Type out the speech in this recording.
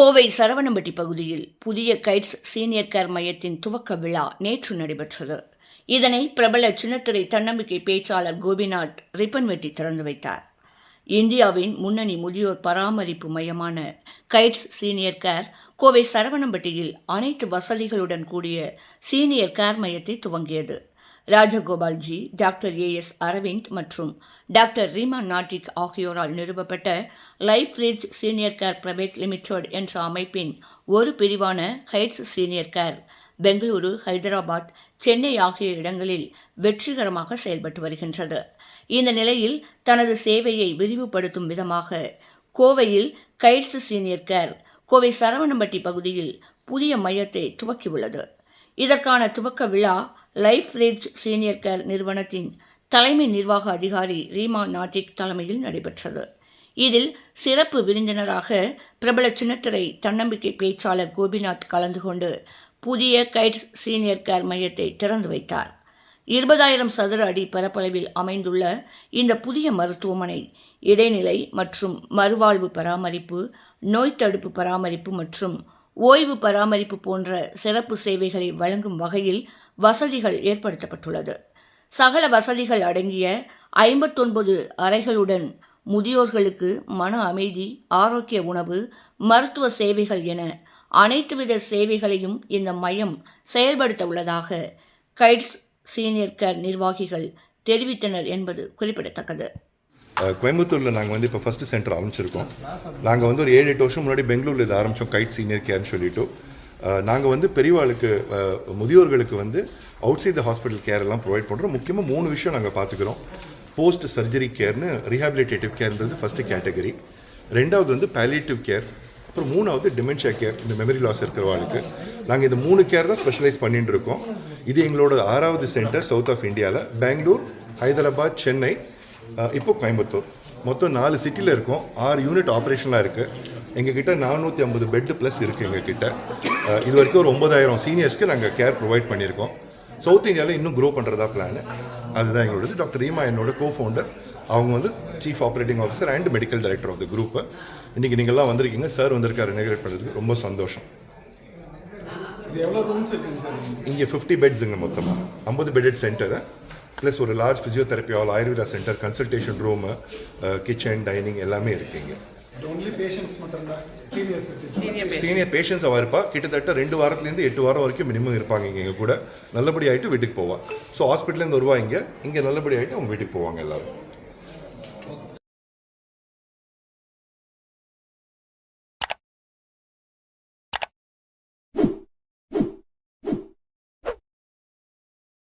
கோவை சரவணம்பட்டி பகுதியில் புதிய guides senior care மையத்தின் துவக்க விழா நேற்று நடைபெற்றது. இதனை பிரபல சின்னத்திரை தன்னம்பிக்கை பேச்சாளர் கோபிநாத் ரிப்பன் வெட்டி திறந்து வைத்தார். இந்தியாவின் முன்னணி முதியோர் பராமரிப்பு மையமான கைட்ஸ் சீனியர் கேர் கோவை சரவணம்பட்டியில் அனைத்து வசதிகளுடன் கூடிய சீனியர் கேர் மையத்தை துவங்கியது. ராஜகோபால்ஜி, டாக்டர் ஏஎஸ் அரவிந்த் மற்றும் டாக்டர் ரீமா நாட்டிக் ஆகியோரால் நிறுவப்பட்ட life ridge senior care private limited என்ற அமைப்பின் ஒரு பிரிவான guides senior care Bengaluru, Hyderabad, Chennai ஆகிய இடங்களில் வெற்றிகரமாக செயல்பட்டு வருகின்றது. இந்த நிலையில் தனது சேவையை விரிவுபடுத்தும் விதமாக கோவையில் guides senior care Kovai Saravanampatti பகுதியில் புதிய மையத்தை துவக்கியுள்ளது. இதற்கான துவக்க விழா லைஃப் ரிட்ஜ் சீனியர் கேர் நிறுவனத்தின் தலைமை நிர்வாக அதிகாரி ரீமா நாட்டிக் தலைமையில் நடைபெற்றது. இதில் சிறப்பு விருந்தினராக பிரபல சின்னத்திரை தன்னம்பிக்கை பேச்சாளர் கோபிநாத் கலந்து கொண்டு புதிய கைட்ஸ் சீனியர் கேர் மையத்தை திறந்து வைத்தார். 20,000 சதுர அடி பரப்பளவில் அமைந்துள்ள இந்த புதிய மருத்துவமனை இடைநிலை மற்றும் மறுவாழ்வு பராமரிப்பு, நோய் தடுப்பு பராமரிப்பு மற்றும் ஓய்வு பராமரிப்பு போன்ற சிறப்பு சேவைகளை வழங்கும் வகையில் வசதிகள் ஏற்படுத்தப்பட்டுள்ளது. சகல வசதிகள் அடங்கிய 59 அறைகளுடன் முதியோர்களுக்கு மன அமைதி, ஆரோக்கிய உணவு, மருத்துவ சேவைகள் என அனைத்து வித சேவைகளையும் இந்த மையம் செயல்படுத்த உள்ளதாக கைட்ஸ் சீனியர் கேர் நிர்வாகிகள் தெரிவித்தனர் என்பது குறிப்பிடத்தக்கது. கோயம்புத்தூரில் நாங்கள் இப்போ ஃபஸ்ட்டு சென்டர் ஆரம்பிச்சிருக்கோம். நாங்கள் ஒரு 7-8 வருஷம் முன்னாடி பெங்களூரில் இதை ஆரம்பித்தோம், கைட் சீனியர் கேர்னு சொல்லிட்டு. நாங்கள் பெரியவாளுக்கு, முதியோர்களுக்கு outside the hospital care எல்லாம் ப்ரொவைட் பண்ணுறோம். முக்கியமாக 3 விஷயம் நாங்கள் பார்த்துக்கிறோம். போஸ்ட் சர்ஜரி கேர்னு ரீஹாபிலிட்டேட்டிவ் கேர்ன்றது ஃபஸ்ட்டு கேட்டகரி. ரெண்டாவது பேலியேட்டிவ் கேர். அப்புறம் மூணாவது டிமென்ஷியா கேர், இந்த மெமரி லாஸ் இருக்கிறவாளுக்கு. நாங்கள் இந்த 3 கேர் தான் ஸ்பெஷலைஸ் பண்ணிட்டு இருக்கோம். இது எங்களோட 6வது சென்டர் சவுத் ஆஃப் இந்தியாவில். பெங்களூர், ஹைதராபாத், சென்னை, இப்போ கோயம்புத்தூர். மொத்தம் 4 சிட்டியில் இருக்கோம். 6 யூனிட் ஆப்ரேஷனாக இருக்குது. எங்ககிட்ட 450 பெட்டு ப்ளஸ் இருக்குது. எங்ககிட்ட இது வரைக்கும் ஒரு 9,000 சீனியர்ஸ்க்கு நாங்கள் கேர் ப்ரொவைட் பண்ணியிருக்கோம். சவுத் இந்தியாவில் இன்னும் க்ரோ பண்ணுறதா பிளான். அதுதான் எங்களோடது. டாக்டர் ரீமா என்னோட கோ-ஃபவுண்டர். அவங்க chief operating officer and medical director of the group. இன்றைக்கி நீங்கள்லாம் வந்திருக்கீங்க. சார் வந்திருக்காரு இனாகிரேட் பண்ணுறதுக்கு. ரொம்ப சந்தோஷம். இங்கே 50 பெட்ஸுங்க மொத்தமாக. 50 பெட்டட் சென்டரு ப்ளஸ் ஒரு large physiotherapy hall, Ayurveda centre, consultation room, kitchen, dining எல்லாமே இருக்குங்க. சீனியர் பேஷண்ட்ஸ் அவள் இருப்பா. கிட்டத்தட்ட 2 வாரத்துலேருந்து 8 வாரம் வரைக்கும் மினிமம் இருப்பாங்க இங்கே கூட. நல்லபடி ஆகிட்டு வீட்டுக்கு போவாள். ஸோ ஹாஸ்பிட்டலேருந்து வருவாங்க, இங்கே நல்லபடி ஆகிட்டு அவங்க வீட்டுக்கு போவாங்க எல்லோரும்.